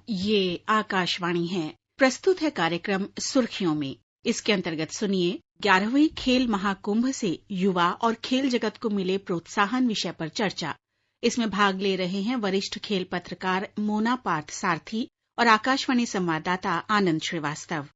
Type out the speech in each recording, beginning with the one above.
ये आकाशवाणी है। प्रस्तुत है कार्यक्रम सुर्खियों में। इसके अंतर्गत सुनिए 11वीं खेल महाकुंभ से युवा और खेल जगत को मिले प्रोत्साहन विषय पर चर्चा। इसमें भाग ले रहे हैं वरिष्ठ खेल पत्रकार मोना पार्थ सारथी और आकाशवाणी संवाददाता आनंद श्रीवास्तव।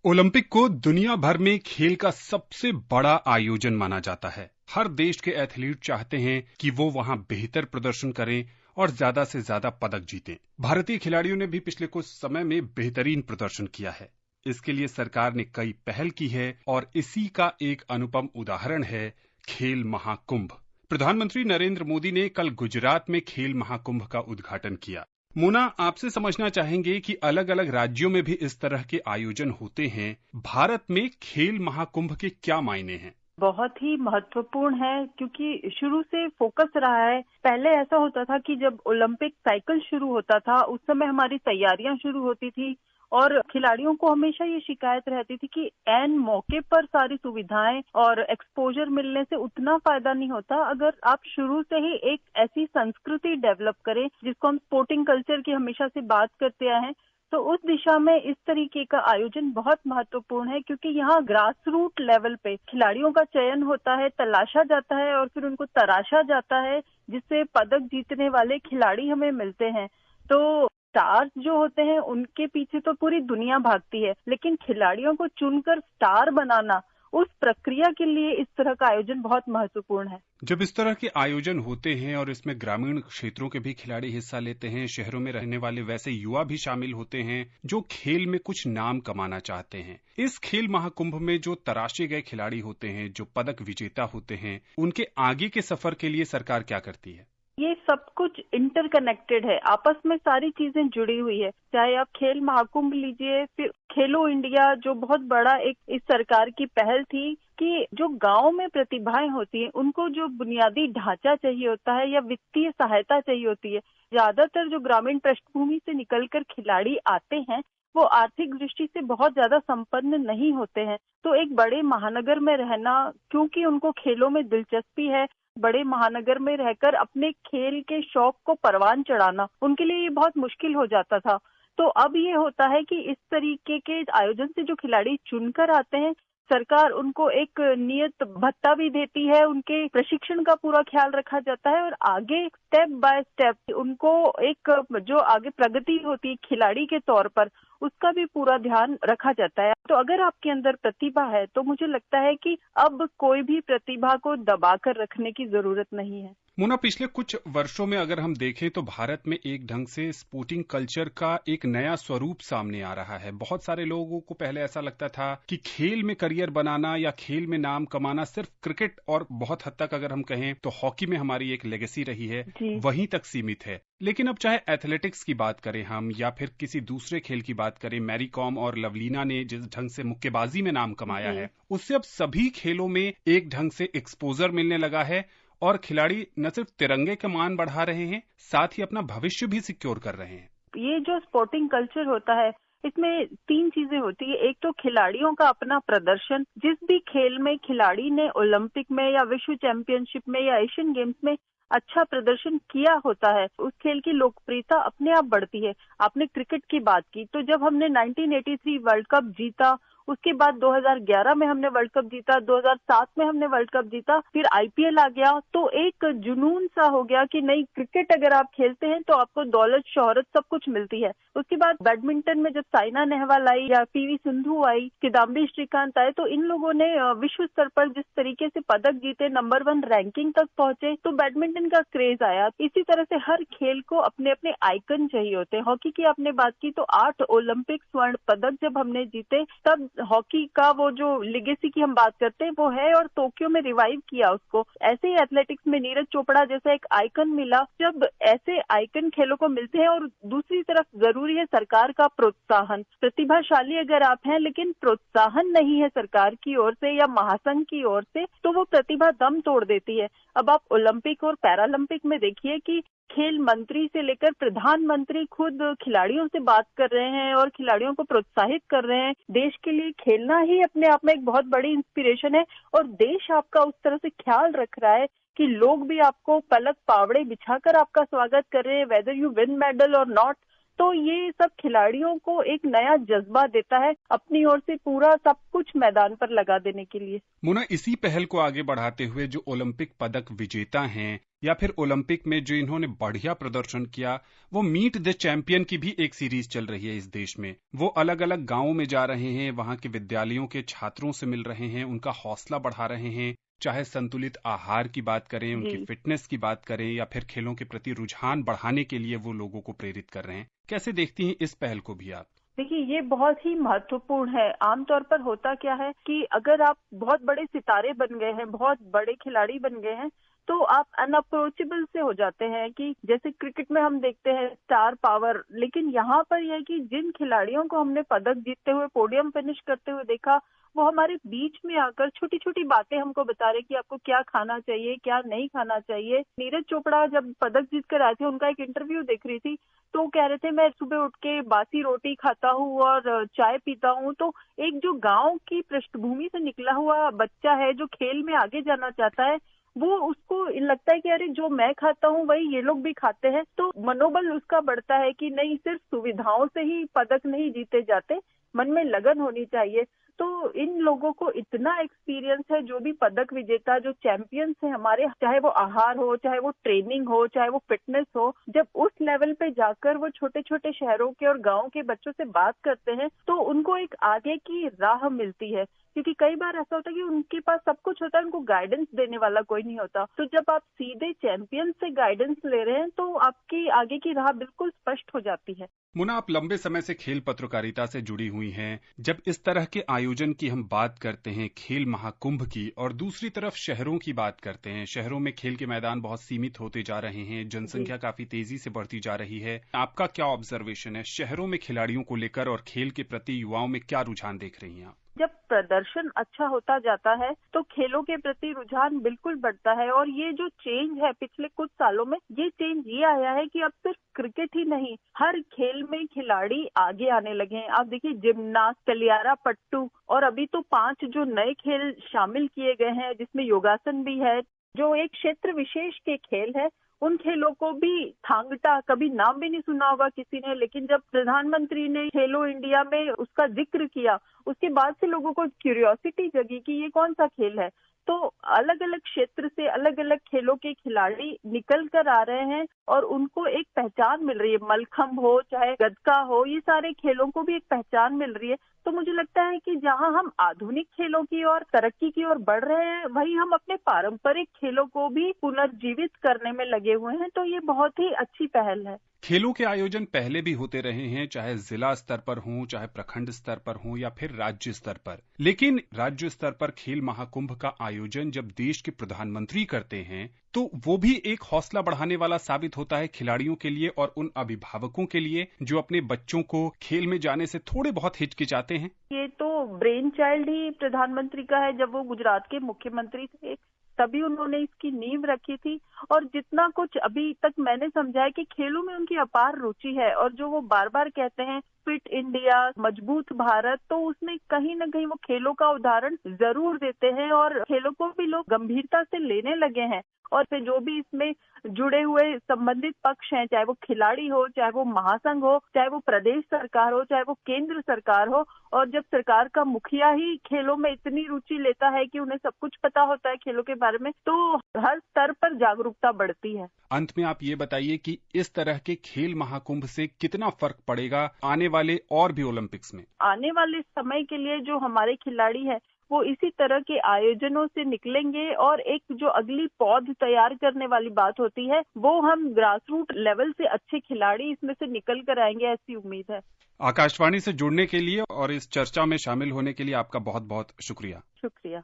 ओलंपिक को दुनिया भर में खेल का सबसे बड़ा आयोजन माना जाता है। हर देश के एथलीट चाहते हैं कि वो वहां बेहतर प्रदर्शन करें और ज्यादा से ज्यादा पदक जीतें। भारतीय खिलाड़ियों ने भी पिछले कुछ समय में बेहतरीन प्रदर्शन किया है। इसके लिए सरकार ने कई पहल की है और इसी का एक अनुपम उदाहरण है खेल महाकुंभ। प्रधानमंत्री नरेंद्र मोदी ने कल गुजरात में खेल महाकुंभ का उद्घाटन किया। मोना, आपसे समझना चाहेंगे कि अलग अलग राज्यों में भी इस तरह के आयोजन होते हैं। भारत में खेल महाकुंभ के क्या मायने हैं? बहुत ही महत्वपूर्ण है, क्योंकि शुरू से फोकस रहा है। पहले ऐसा होता था कि जब ओलंपिक साइकिल शुरू होता था उस समय हमारी तैयारियां शुरू होती थी और खिलाड़ियों को हमेशा ये शिकायत रहती थी कि ऐन मौके पर सारी सुविधाएं और एक्सपोजर मिलने से उतना फायदा नहीं होता अगर आप शुरू से ही एक ऐसी संस्कृति डेवलप करें जिसको हम स्पोर्टिंग कल्चर की हमेशा से बात करते आए हैं। तो उस दिशा में इस तरीके का आयोजन बहुत महत्वपूर्ण है, क्योंकि यहाँ ग्रास रूट लेवल पे खिलाड़ियों का चयन होता है, तलाशा जाता है और फिर उनको तराशा जाता है, जिससे पदक जीतने वाले खिलाड़ी हमें मिलते हैं। तो स्टार्स जो होते हैं उनके पीछे तो पूरी दुनिया भागती है, लेकिन खिलाड़ियों को चुनकर स्टार बनाना, उस प्रक्रिया के लिए इस तरह का आयोजन बहुत महत्वपूर्ण है। जब इस तरह के आयोजन होते हैं और इसमें ग्रामीण क्षेत्रों के भी खिलाड़ी हिस्सा लेते हैं, शहरों में रहने वाले वैसे युवा भी शामिल होते हैं जो खेल में कुछ नाम कमाना चाहते हैं। इस खेल महाकुंभ में जो तराशे गए खिलाड़ी होते हैं, जो पदक विजेता होते हैं, उनके आगे के सफर के लिए सरकार क्या करती है? ये सब कुछ इंटरकनेक्टेड है, आपस में सारी चीजें जुड़ी हुई है। चाहे आप खेल महाकुंभ लीजिए, फिर खेलो इंडिया जो बहुत बड़ा एक इस सरकार की पहल थी कि जो गांव में प्रतिभाएं होती हैं उनको जो बुनियादी ढांचा चाहिए होता है या वित्तीय सहायता चाहिए होती है। ज्यादातर जो ग्रामीण पृष्ठभूमि से निकलकर खिलाड़ी आते हैं वो आर्थिक दृष्टि से बहुत ज्यादा संपन्न नहीं होते हैं। तो एक बड़े महानगर में रहना, क्योंकि उनको खेलों में दिलचस्पी है, बड़े महानगर में रहकर अपने खेल के शौक को परवान चढ़ाना उनके लिए ये बहुत मुश्किल हो जाता था। तो अब ये होता है कि इस तरीके के आयोजन से जो खिलाड़ी चुनकर आते हैं, सरकार उनको एक नियत भत्ता भी देती है, उनके प्रशिक्षण का पूरा ख्याल रखा जाता है और आगे स्टेप बाय स्टेप उनको एक जो आगे प्रगति होती है खिलाड़ी के तौर पर, उसका भी पूरा ध्यान रखा जाता है। तो अगर आपके अंदर प्रतिभा है तो मुझे लगता है कि अब कोई भी प्रतिभा को दबाकर रखने की जरूरत नहीं है। मोना, पिछले कुछ वर्षों में अगर हम देखें तो भारत में एक ढंग से स्पोर्टिंग कल्चर का एक नया स्वरूप सामने आ रहा है। बहुत सारे लोगों को पहले ऐसा लगता था कि खेल में करियर बनाना या खेल में नाम कमाना सिर्फ क्रिकेट और बहुत हद तक अगर हम कहें तो हॉकी में हमारी एक लेगेसी रही है, वहीं तक सीमित है। लेकिन अब चाहे एथलेटिक्स की बात करें हम या फिर किसी दूसरे खेल की बात करें, मैरी कॉम और लवलीना ने जिस ढंग से मुक्केबाजी में नाम कमाया है, उससे अब सभी खेलों में एक ढंग से एक्सपोजर मिलने लगा है और खिलाड़ी न सिर्फ तिरंगे का मान बढ़ा रहे हैं, साथ ही अपना भविष्य भी सिक्योर कर रहे हैं। ये जो स्पोर्टिंग कल्चर होता है इसमें 3 चीजें होती है। एक तो खिलाड़ियों का अपना प्रदर्शन, जिस भी खेल में खिलाड़ी ने ओलंपिक में या विश्व चैंपियनशिप में या एशियन गेम्स में अच्छा प्रदर्शन किया होता है, उस खेल की लोकप्रियता अपने आप बढ़ती है। आपने क्रिकेट की बात की, तो जब हमने 1983 वर्ल्ड कप जीता, उसके बाद 2011 में हमने वर्ल्ड कप जीता, 2007 में हमने वर्ल्ड कप जीता, फिर आईपीएल आ गया, तो एक जुनून सा हो गया कि नहीं, क्रिकेट अगर आप खेलते हैं तो आपको दौलत शोहरत सब कुछ मिलती है। उसके बाद बैडमिंटन में जब साइना नेहवाल आई या पीवी सिंधु आई, किदाम्बी श्रीकांत आए, तो इन लोगों ने विश्व स्तर पर जिस तरीके से पदक जीते, नंबर 1 रैंकिंग तक पहुंचे, तो बैडमिंटन का क्रेज आया। इसी तरह से हर खेल को अपने अपने आइकन चाहिए होते हैं। हॉकी की आपने बात की, तो 8 ओलंपिक स्वर्ण पदक जब हमने जीते, तब हॉकी का वो जो लेगेसी की हम बात करते हैं वो है, और टोक्यो में रिवाइव किया उसको। ऐसे ही एथलेटिक्स में नीरज चोपड़ा जैसा एक आइकन मिला। जब ऐसे आइकन खेलों को मिलते हैं, और दूसरी तरफ जरूरी है सरकार का प्रोत्साहन। प्रतिभाशाली अगर आप हैं लेकिन प्रोत्साहन नहीं है सरकार की ओर से या महासंघ की ओर से, तो वो प्रतिभा दम तोड़ देती है। अब आप ओलंपिक और पैरालंपिक में देखिए कि खेल मंत्री से लेकर प्रधानमंत्री खुद खिलाड़ियों से बात कर रहे हैं और खिलाड़ियों को प्रोत्साहित कर रहे हैं। देश के लिए खेलना ही अपने आप में एक बहुत बड़ी इंस्पिरेशन है, और देश आपका उस तरह से ख्याल रख रहा है कि लोग भी आपको पलक पावड़े बिछाकर आपका स्वागत कर रहे हैं, वेदर यू विन मेडल और नॉट। तो ये सब खिलाड़ियों को एक नया जज्बा देता है अपनी ओर से पूरा सब कुछ मैदान पर लगा देने के लिए। मोना, इसी पहल को आगे बढ़ाते हुए जो ओलंपिक पदक विजेता हैं या फिर ओलंपिक में जो इन्होंने बढ़िया प्रदर्शन किया, वो मीट द चैंपियन की भी एक सीरीज चल रही है इस देश में। वो अलग अलग गांवों में जा रहे हैं, वहां के विद्यालयों के छात्रों से मिल रहे हैं, उनका हौसला बढ़ा रहे हैं, चाहे संतुलित आहार की बात करें, उनकी फिटनेस की बात करें या फिर खेलों के प्रति रुझान बढ़ाने के लिए वो लोगों को प्रेरित कर रहे हैं। कैसे देखती हैं इस पहल को भी आप? देखिए, ये बहुत ही महत्वपूर्ण है। आमतौर पर होता क्या है कि अगर आप बहुत बड़े सितारे बन गए हैं, बहुत बड़े खिलाड़ी बन गए हैं, तो आप अनअप्रोचेबल से हो जाते हैं कि जैसे क्रिकेट में हम देखते हैं स्टार पावर, लेकिन यहाँ पर यह है कि जिन खिलाड़ियों को हमने पदक जीतते हुए पोडियम फिनिश करते हुए देखा, वो हमारे बीच में आकर छोटी छोटी बातें हमको बता रहे कि आपको क्या खाना चाहिए, क्या नहीं खाना चाहिए। नीरज चोपड़ा जब पदक जीत कर आए थे, उनका एक इंटरव्यू देख रही थी, तो कह रहे थे मैं सुबह उठ के बासी रोटी खाता हूँ और चाय पीता हूँ। तो एक जो गांव की पृष्ठभूमि से निकला हुआ बच्चा है जो खेल में आगे जाना चाहता है, वो उसको लगता है कि अरे जो मैं खाता हूँ वही ये लोग भी खाते हैं, तो मनोबल उसका बढ़ता है कि नहीं, सिर्फ सुविधाओं से ही पदक नहीं जीते जाते, मन में लगन होनी चाहिए। तो इन लोगों को इतना एक्सपीरियंस है, जो भी पदक विजेता, जो चैंपियंस हैं हमारे, चाहे वो आहार हो, चाहे वो ट्रेनिंग हो, चाहे वो फिटनेस हो, जब उस लेवल पे जाकर वो छोटे छोटे शहरों के और गांव के बच्चों से बात करते हैं, तो उनको एक आगे की राह मिलती है। क्योंकि कई बार ऐसा होता है कि उनके पास सब कुछ होता है, उनको गाइडेंस देने वाला कोई नहीं होता। तो जब आप सीधे चैंपियन से गाइडेंस ले रहे हैं, तो आपकी आगे की राह बिल्कुल स्पष्ट हो जाती है। मुना, आप लंबे समय से खेल पत्रकारिता से जुड़ी हुई हैं। जब इस तरह के आयोजन की हम बात करते हैं, खेल महाकुंभ की, और दूसरी तरफ शहरों की बात करते हैं, शहरों में खेल के मैदान बहुत सीमित होते जा रहे हैं, जनसंख्या काफी तेजी से बढ़ती जा रही है। आपका क्या ऑब्जर्वेशन है शहरों में खिलाड़ियों को लेकर और खेल के प्रति युवाओं में क्या रुझान देख रही हैं आप? जब प्रदर्शन अच्छा होता जाता है तो खेलों के प्रति रुझान बिल्कुल बढ़ता है। और ये जो चेंज है पिछले कुछ सालों में, ये चेंज ये आया है कि अब सिर्फ क्रिकेट ही नहीं, हर खेल में खिलाड़ी आगे आने लगे हैं। आप देखिए, जिम्नास्ट, गलियारा पट्टू, और अभी तो 5 जो नए खेल शामिल किए गए हैं, जिसमें योगासन भी है, जो एक क्षेत्र विशेष के खेल है। उन खेलों को भी थांगटा, कभी नाम भी नहीं सुना होगा किसी ने, लेकिन जब प्रधानमंत्री ने खेलो इंडिया में उसका जिक्र किया, उसके बाद से लोगों को क्यूरियोसिटी जगी कि ये कौन सा खेल है। तो अलग अलग क्षेत्र से अलग अलग खेलों के खिलाड़ी निकल कर आ रहे हैं और उनको एक पहचान मिल रही है। मलखम्ब हो चाहे गदका हो, ये सारे खेलों को भी एक पहचान मिल रही है। तो मुझे लगता है कि जहां हम आधुनिक खेलों की ओर, तरक्की की ओर बढ़ रहे हैं, वहीं हम अपने पारंपरिक खेलों को भी पुनर्जीवित करने में लगे हुए हैं। तो ये बहुत ही अच्छी पहल है। खेलों के आयोजन पहले भी होते रहे हैं, चाहे जिला स्तर पर हों, चाहे प्रखंड स्तर पर हों या फिर राज्य स्तर पर। लेकिन राज्य स्तर पर खेल महाकुंभ का आयोजन जब देश के प्रधानमंत्री करते हैं, तो वो भी एक हौसला बढ़ाने वाला साबित होता है खिलाड़ियों के लिए और उन अभिभावकों के लिए जो अपने बच्चों को खेल में जाने से थोड़े बहुत हिचकिचाते हैं। ये तो ब्रेन चाइल्ड ही प्रधानमंत्री का है। जब वो गुजरात के मुख्यमंत्री थे, तभी उन्होंने इसकी नींव रखी थी। और जितना कुछ अभी तक मैंने समझा है कि खेलों में उनकी अपार रुचि है, और जो वो बार बार कहते हैं फिट इंडिया, मजबूत भारत, तो उसमें कहीं न कहीं वो खेलों का उदाहरण जरूर देते हैं और खेलों को भी लोग गंभीरता से लेने लगे हैं। और फिर जो भी इसमें जुड़े हुए संबंधित पक्ष हैं, चाहे वो खिलाड़ी हो, चाहे वो महासंघ हो, चाहे वो प्रदेश सरकार हो, चाहे वो केंद्र सरकार हो, और जब सरकार का मुखिया ही खेलों में इतनी रुचि लेता है कि उन्हें सब कुछ पता होता है खेलों के बारे में, तो हर स्तर पर जागरूकता बढ़ती है। अंत में आप ये बताइए कि इस तरह के खेल महाकुंभ से कितना फर्क पड़ेगा आने वाले और भी ओलंपिक्स में? आने वाले समय के लिए जो हमारे खिलाड़ी हैं, वो इसी तरह के आयोजनों से निकलेंगे और एक जो अगली पौध तैयार करने वाली बात होती है, वो हम ग्रास रूट लेवल से अच्छे खिलाड़ी इसमें से निकल कर आएंगे, ऐसी उम्मीद है। आकाशवाणी से जुड़ने के लिए और इस चर्चा में शामिल होने के लिए आपका बहुत बहुत शुक्रिया। शुक्रिया।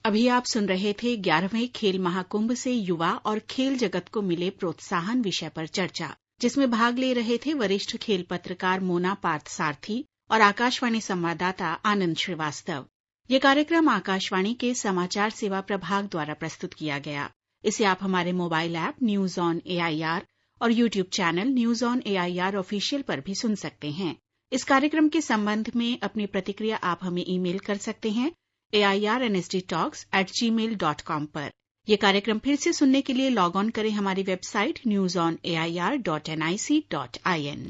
अभी आप सुन रहे थे 11वें खेल महाकुंभ से युवा और खेल जगत को मिले प्रोत्साहन विषय पर चर्चा, जिसमें भाग ले रहे थे वरिष्ठ खेल पत्रकार मोना पार्थसारथी और आकाशवाणी संवाददाता आनंद श्रीवास्तव। ये कार्यक्रम आकाशवाणी के समाचार सेवा प्रभाग द्वारा प्रस्तुत किया गया। इसे आप हमारे mobile app news on AIR और YouTube channel news on AIR official पर भी सुन सकते हैं। इस कार्यक्रम के संबंध में अपनी प्रतिक्रिया आप हमें ईमेल कर सकते हैं airnsdtalks@gmail.com पर। यह कार्यक्रम फिर से सुनने के लिए लॉग ऑन करें हमारी वेबसाइट newsonair.nic.in।